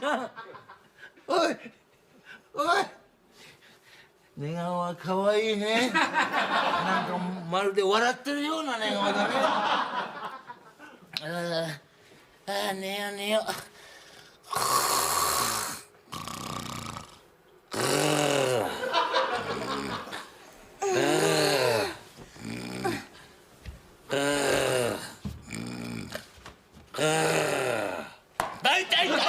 さん、おいおい、寝顔は可愛いね。なんかまるで笑ってるような寝顔だね。寝よう寝よう。大体何が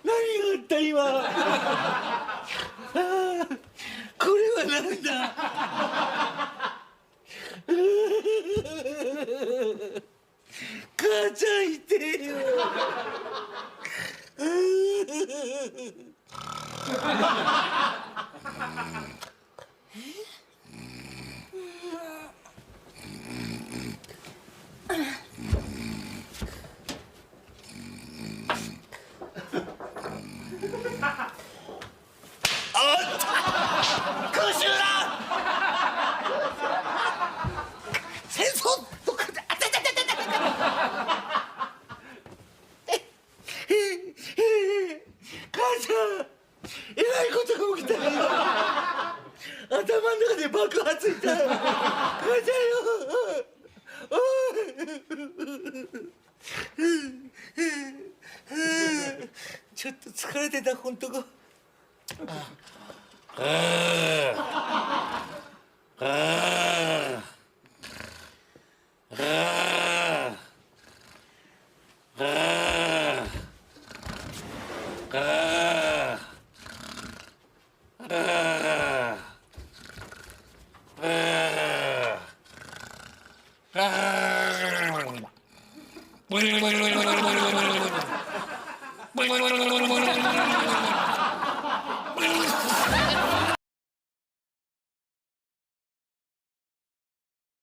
あった今。これは何だ。母ちゃんいてよ。空襲だ。戦争とかで、あたたたたたた。母ちゃん、えらいことが起きた。頭の中で爆発いた。母ちゃんよ。ちょっと疲れてた、ほんとか。